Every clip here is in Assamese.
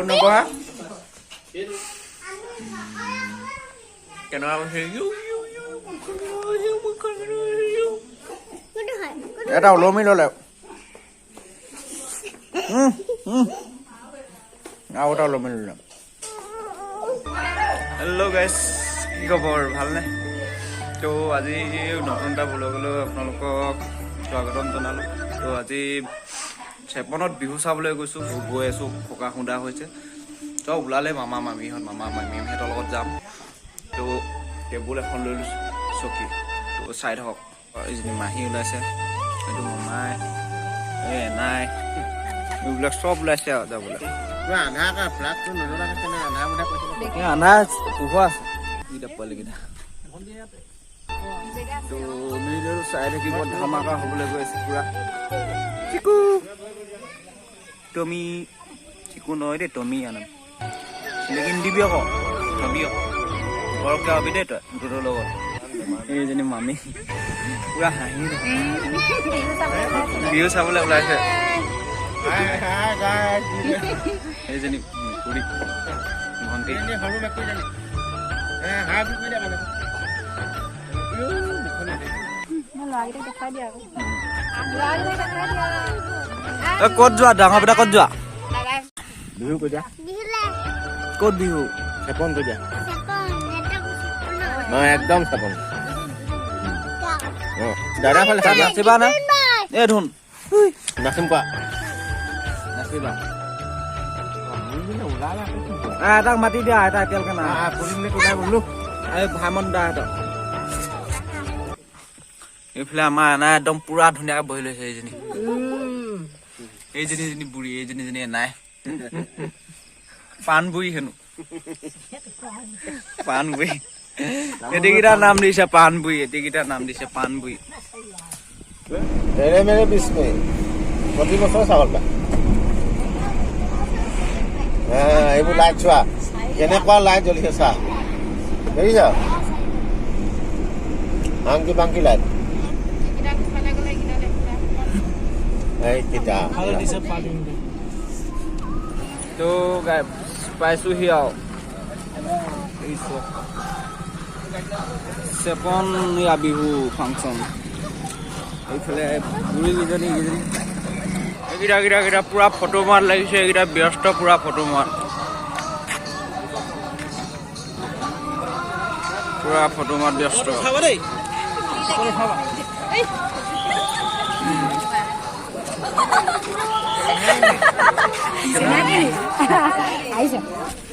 Con nó quá. Cái nó cái đầu luôn mới lo lẹo. Ngao đầu luôn mình lẹo. Hello guys, কি খবৰ ভালনে? তো আজি নতুন এটা ব্লগলৈ আপোনালোকক স্বাগতম জনালোঁ। তো আজি চেপনত বিহু চাবলৈ গৈছোঁ, গৈ আছোঁ, খোকা খুন্দা হৈছে। তো ওলালে মামা মামীহঁতৰ লগত যাম। তো টেবুল এখন লৈ লৈছোঁ, চকী। তো চাই থাকক, এইজনী মাহী ওলাইছে, এইটো মামাই, এই এনাই, এইবিলাক চব ওলাইছে আৰু যাবলৈ। আধা পোহৰ আছে এইকেইটা পোৱালিকেইটা। তো মিলো চাই থাকিব, ধামাকা হ'বলৈ গৈ আছে পুৰা। চিকু টমি, চিকু নহয় দেই, টমি আনাম লেকিন দিবি আকৌ, টমি আকৌ ঘৰকে হবি দেই তই তোৰ লগত। এইজনী মামী পুৰা হাঁহি বিহু চাবলৈ ওলাইছে। এইজনী মেকুৰী ভণ্টি ক'ত যোৱা? ডাঙৰ বেটা ক'ত যোৱা? বিহু কৈ দিয়া। ক'ত বিহু? চেপন কৈ দিয়া। একদম চেপন। দাদা ফালে নাচিবা না? এই ধুন নাচিম কোৱা, নাচিবা। এটাক মাতি দিয়া, এটা এতিয়ালৈকে নাই। এই ভাইমন দা এটা এইফালে আমাৰ এনা একদম পুৰা ধুনীয়াকে বহি লৈছে। এইজনী বুঢ়ী, এইজনী নাই পাণ বুঢ়ী হেনো, পাণ বুঢ়ী। এটিকেইটা নাম দিছে পাণ বুঢ়ী, এটিকেইটা নাম দিছে পাণ বুঢ়ী। প্ৰতি বছৰ চাউল পায়। এইবোৰ লাইট চোৱা, কেনেকুৱা লাইট জ্বলিছে চা, দেখিছ? আংকি পাংকি লাইট এইকেইটা। তো পাইছোহি আৰু চেপন বিহু ফাংচন। এইফালে বুঢ়ীকেইজনী এইকেইটা পুৰা ফটো মাৰ লাগিছে। এইকেইটা ব্যস্ত পুৰা ফটো মাৰ, পুৰা ফটো মাৰ ব্যস্ত।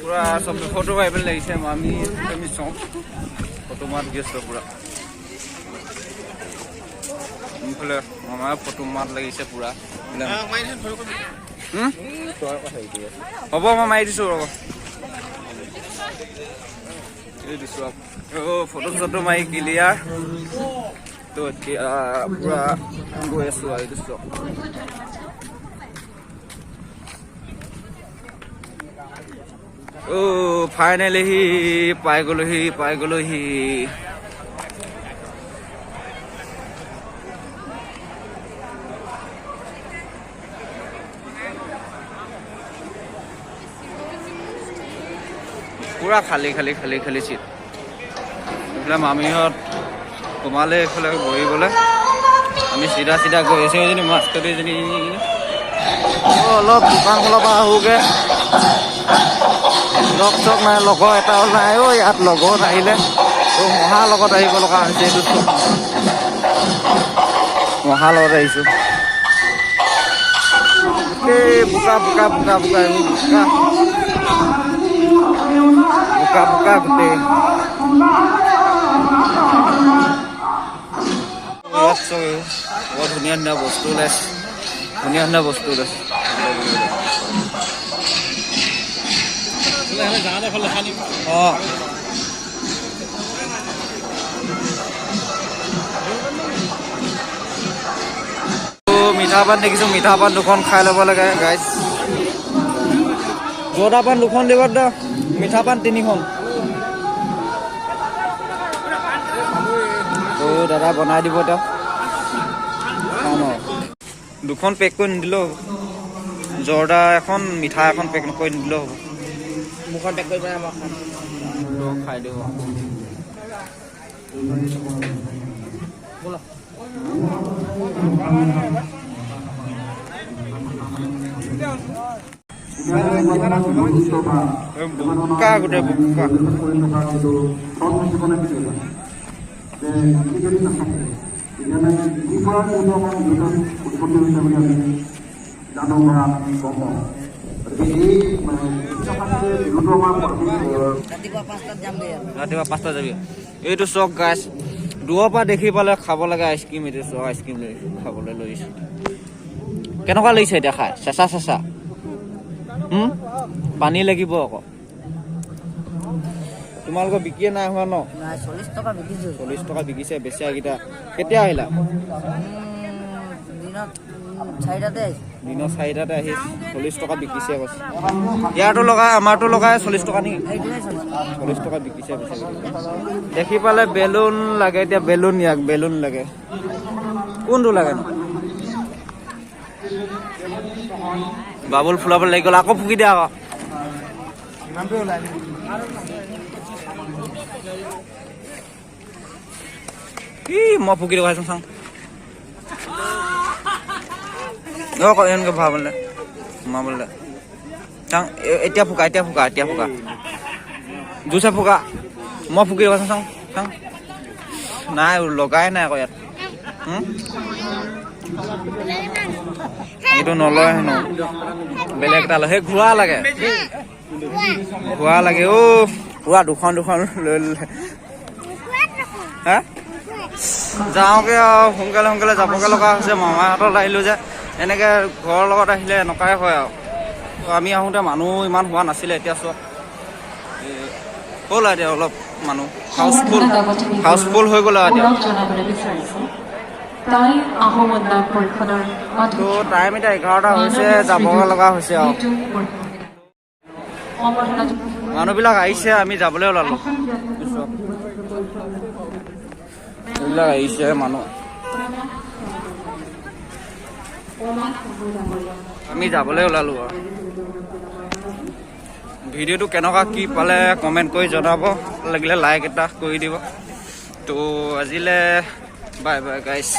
পুৰা চব ফটো মাৰিবলৈ লাগিছে। আমি চব ফটো মাৰ ব্যস্ত পুৰা। এইফালে মামাৰ ফটো মাত লাগিছে পুৰা। হ'ব মই মাৰি দিছোঁ ৰ'ব, দিছোঁ ফটো চটো মাৰি ক্লিয়াৰ। তো এতিয়া পুৰা গৈ আছোঁ আৰু দিছোঁ। ফাইনেলি পাই গ'লোহি। পুৰা খালী চিট। এইফালে মামীহঁত সোমালে এইফালে বহিবলৈ। আমি চিধা গৈ আছোঁ। এজনী মাষ্টৰ এজনী অলপ দোকানখনৰ পৰা আহোগৈ। লগ চগ নাই, লগৰ এটাও নাই। ইয়াত লগৰ নাহিলে মহাৰ লগত আহিব লগা হৈছে। এইটো মহাৰ লগত আহিছোঁ। গোটেই বোকা গোটেই। বৰ ধুনীয়া বস্তু ওলাইছে, ধুনীয়া বস্তু ওলাইছে। মিঠা পান দেখিছোঁ, মিঠা পান দুখন খাই ল'ব লাগে গাইজ। জৰ্দা পান দুখন দিব, মিঠা পান 3খন। দাদা বনাই দিব তেওঁক, দুখন পেক কৰি নিদিলেও জৰ্দা এখন মিঠা এখন পেক কৰি নিদিলেও হ'ব মুখত পেক কৰি পেলাই আমাক খাই দিব ব'লা বোকা গোটেই বোকা ৰাতিপুৱা 5টাত যাবি এইটো চক গাছ দূৰৰ পৰা দেখি পালে খাব লাগে আইচক্ৰীম এইটো চক আইচক্ৰীম লৈ খাবলৈ লৈছোঁ কেনেকুৱা লাগিছে এতিয়া খাই চেঁচা চেঁচা পানী লাগিব আকৌ তোমালোকৰ বিকিয়ে নাই হোৱা ন 40 টকা বিকিছোঁ 40 টকা বিকিছে বেছিয়াকেইটা কেতিয়া আহিলা দিনৰ 4টাতে আহি 40 টকা বিকিছে কৈছে ইয়াৰটো লগাই আমাৰটো লগাই 40 টকা নেকি 40 টকা বিকিছে বেছি দেখি পালে বেলুন লাগে এতিয়া বেলুন ইয়াক বেলুন লাগে কোনটো লাগে ন বাবুল ফুলাব লাগি গ'ল আকৌ ফুকি দিয়া আকৌ কি মই ফুকি দেখাইছো চাওঁ এনেকৈ ভাবলে সোমাবলে চাওঁ এতিয়া ফুকা জুচে ফুকা মই ফুকি দেখাইছো চাওঁ নাই লগাই নাই আকৌ ইয়াত এইটো নলয় হেনো বেলেগ এটা লয় সেই ঘোঁৰা লাগে পুৰা দুখন লৈ ল'লে হা যাওঁগে আৰু সোনকালে যাবগে লগা হৈছে মামাহঁতত আহিলোঁ যে এনেকৈ ঘৰৰ লগত আহিলে এনেকুৱাই হয় আৰু আমি আহোঁতে মানুহ ইমান হোৱা নাছিলে এতিয়া চোৱা হ'ল এতিয়া অলপ মানুহ হাউচফুল হৈ গ'ল আৰু এতিয়া তো টাইম এতিয়া 11টা হৈছে যাবগে লগা হৈছে আৰু মানুহবিলাক আহিছে আমি যাবলৈ ওলালোঁ এইবিলাক আহিছে মানুহ আমি যাবলৈ ওলালোঁ আৰু ভিডিঅ'টো কেনেকুৱা কি পালে কমেণ্ট কৰি জনাব লাগিলে লাইক এটা কৰি দিব তো আজিলৈ বাই বাই গাইছ